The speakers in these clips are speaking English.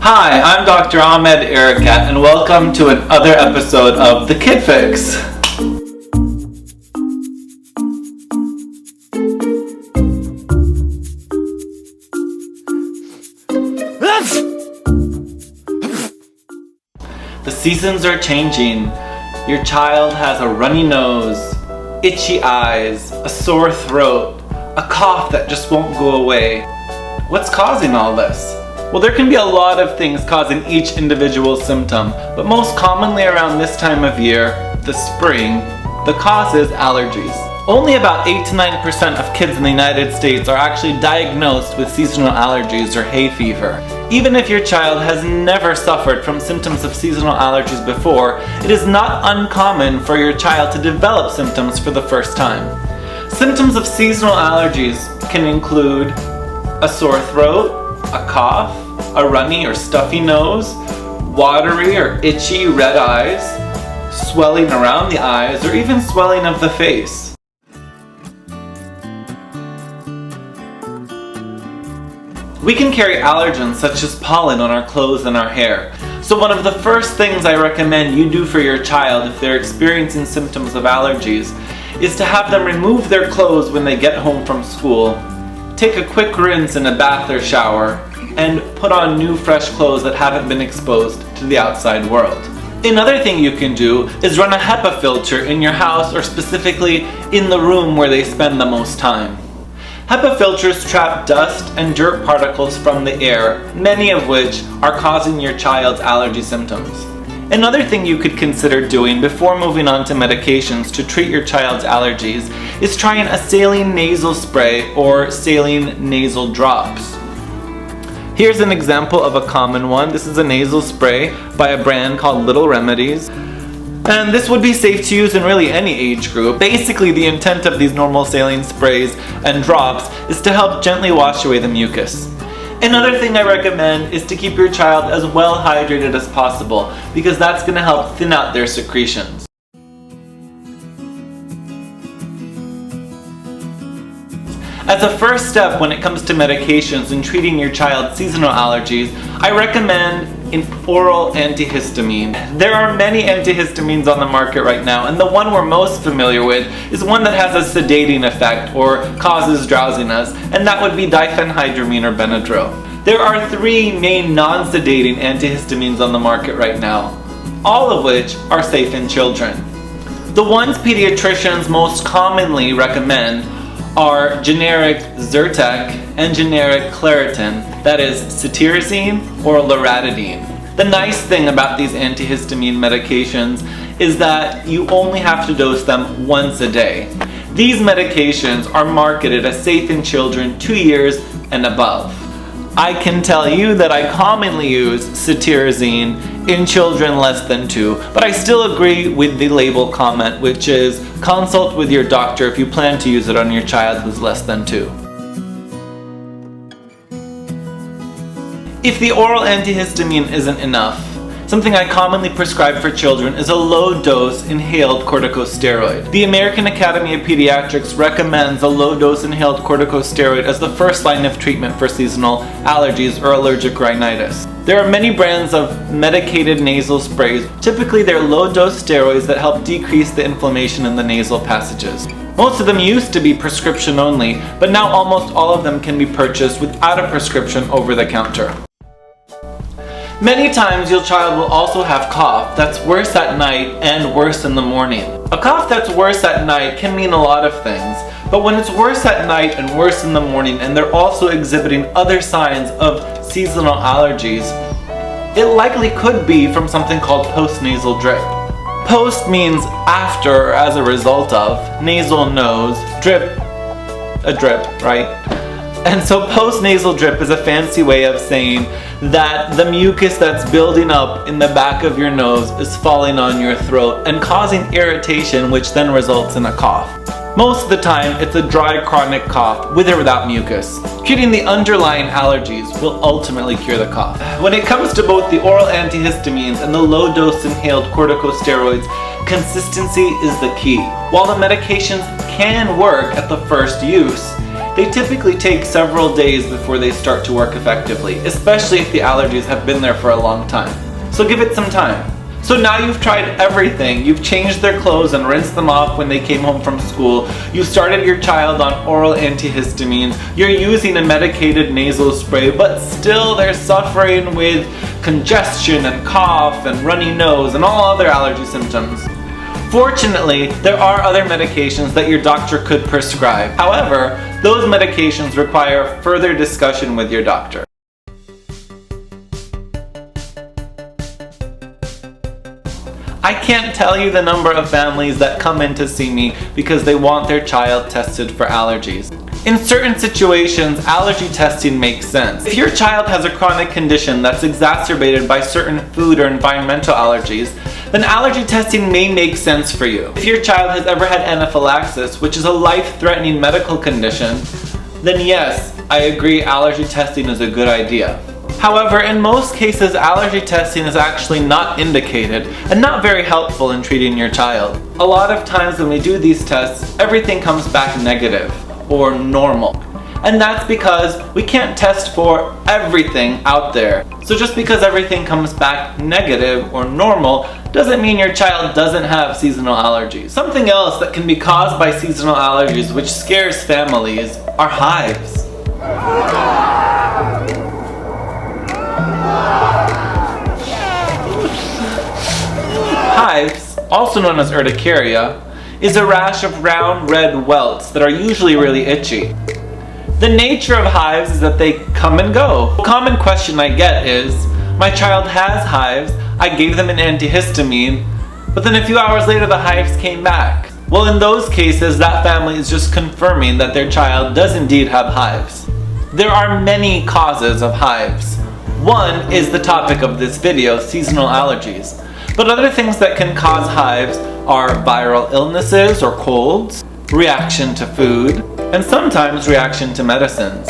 Hi, I'm Dr. Ahmed Ericat, and welcome to another episode of The Kid Fix. The seasons are changing. Your child has a runny nose, itchy eyes, a sore throat, a cough that just won't go away. What's causing all this? Well, there can be a lot of things causing each individual symptom, but most commonly around this time of year, the spring, the cause is allergies. Only about 8 to 9% of kids in the United States are actually diagnosed with seasonal allergies or hay fever. Even if your child has never suffered from symptoms of seasonal allergies before, it is not uncommon for your child to develop symptoms for the first time. Symptoms of seasonal allergies can include a sore throat, a cough, a runny or stuffy nose, watery or itchy red eyes, swelling around the eyes, or even swelling of the face. We can carry allergens such as pollen on our clothes and our hair. So one of the first things I recommend you do for your child if they're experiencing symptoms of allergies is to have them remove their clothes when they get home from school. Take a quick rinse in a bath or shower, and put on new fresh clothes that haven't been exposed to the outside world. Another thing you can do is run a HEPA filter in your house or specifically in the room where they spend the most time. HEPA filters trap dust and dirt particles from the air, many of which are causing your child's allergy symptoms. Another thing you could consider doing before moving on to medications to treat your child's allergies is trying a saline nasal spray or saline nasal drops. Here's an example of a common one. This is a nasal spray by a brand called Little Remedies. And this would be safe to use in really any age group. Basically, the intent of these normal saline sprays and drops is to help gently wash away the mucus. Another thing I recommend is to keep your child as well hydrated as possible, because that's going to help thin out their secretions. As a first step when it comes to medications and treating your child's seasonal allergies, I recommend an oral antihistamine. There are many antihistamines on the market right now, and the one we're most familiar with is one that has a sedating effect or causes drowsiness, and that would be diphenhydramine or Benadryl. There are 3 main non-sedating antihistamines on the market right now, all of which are safe in children. The ones pediatricians most commonly recommend are generic Zyrtec and generic Claritin, that is cetirizine or loratadine. The nice thing about these antihistamine medications is that you only have to dose them once a day. These medications are marketed as safe in children 2 years and above. I can tell you that I commonly use cetirizine in children less than 2, but I still agree with the label comment, which is consult with your doctor if you plan to use it on your child who's less than 2. If the oral antihistamine isn't enough, something I commonly prescribe for children is a low-dose inhaled corticosteroid. The American Academy of Pediatrics recommends a low-dose inhaled corticosteroid as the first line of treatment for seasonal allergies or allergic rhinitis. There are many brands of medicated nasal sprays. Typically, they're low-dose steroids that help decrease the inflammation in the nasal passages. Most of them used to be prescription only, but now almost all of them can be purchased without a prescription over the counter. Many times your child will also have cough that's worse at night and worse in the morning. A cough that's worse at night can mean a lot of things, but when it's worse at night and worse in the morning and they're also exhibiting other signs of seasonal allergies, it likely could be from something called post-nasal drip. Post means after or as a result of, nasal nose, drip, a drip, right? And so post-nasal drip is a fancy way of saying that the mucus that's building up in the back of your nose is falling on your throat and causing irritation, which then results in a cough. Most of the time, it's a dry chronic cough with or without mucus. Treating the underlying allergies will ultimately cure the cough. When it comes to both the oral antihistamines and the low-dose inhaled corticosteroids, consistency is the key. While the medications can work at the first use, they typically take several days before they start to work effectively, especially if the allergies have been there for a long time. So give it some time. So now you've tried everything. You've changed their clothes and rinsed them off when they came home from school. You've started your child on oral antihistamines. You're using a medicated nasal spray, but still they're suffering with congestion and cough and runny nose and all other allergy symptoms. Fortunately, there are other medications that your doctor could prescribe. However, those medications require further discussion with your doctor. I can't tell you the number of families that come in to see me because they want their child tested for allergies. In certain situations, allergy testing makes sense. If your child has a chronic condition that's exacerbated by certain food or environmental allergies, then allergy testing may make sense for you. If your child has ever had anaphylaxis, which is a life-threatening medical condition, then yes, I agree allergy testing is a good idea. However, in most cases, allergy testing is actually not indicated and not very helpful in treating your child. A lot of times when we do these tests, everything comes back negative or normal. And that's because we can't test for everything out there. So just because everything comes back negative or normal doesn't mean your child doesn't have seasonal allergies. Something else that can be caused by seasonal allergies which scares families are hives. Hives, also known as urticaria, is a rash of round red welts that are usually really itchy. The nature of hives is that they come and go. A common question I get is, my child has hives, I gave them an antihistamine, but then a few hours later the hives came back. Well, in those cases, that family is just confirming that their child does indeed have hives. There are many causes of hives. One is the topic of this video, seasonal allergies. But other things that can cause hives are viral illnesses or colds, reaction to food, and sometimes reaction to medicines.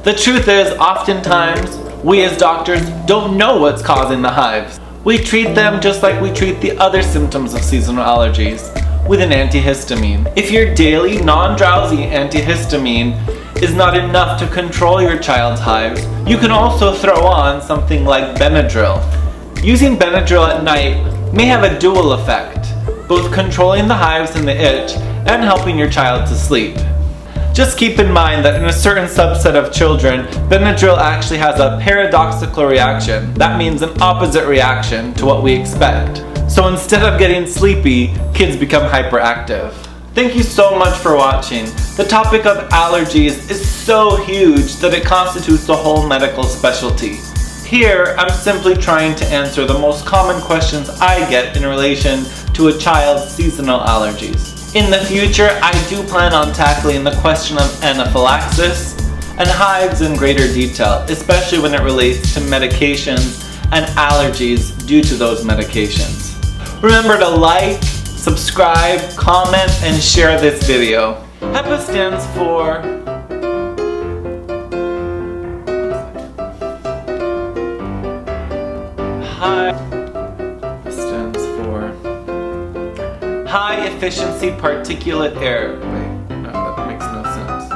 The truth is, oftentimes, we as doctors don't know what's causing the hives. We treat them just like we treat the other symptoms of seasonal allergies, with an antihistamine. If your daily non-drowsy antihistamine is not enough to control your child's hives, you can also throw on something like Benadryl. Using Benadryl at night may have a dual effect, both controlling the hives and the itch and helping your child to sleep. Just keep in mind that in a certain subset of children, Benadryl actually has a paradoxical reaction. That means an opposite reaction to what we expect. So instead of getting sleepy, kids become hyperactive. Thank you so much for watching. The topic of allergies is so huge that it constitutes a whole medical specialty. Here, I'm simply trying to answer the most common questions I get in relation to a child's seasonal allergies. In the future, I do plan on tackling the question of anaphylaxis and hives in greater detail, especially when it relates to medications and allergies due to those medications. Remember to like, subscribe, comment, and share this video. HEPA stands for High efficiency particulate air. Wait, no, that makes no sense.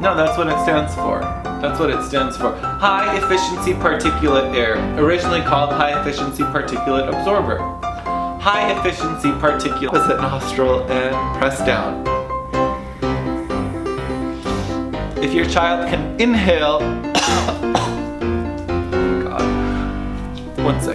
No, that's what it stands for. That's what it stands for. High efficiency particulate air, originally called high efficiency particulate absorber. High efficiency particulate opposite nostril and press down. If your child can inhale, God, 1 second.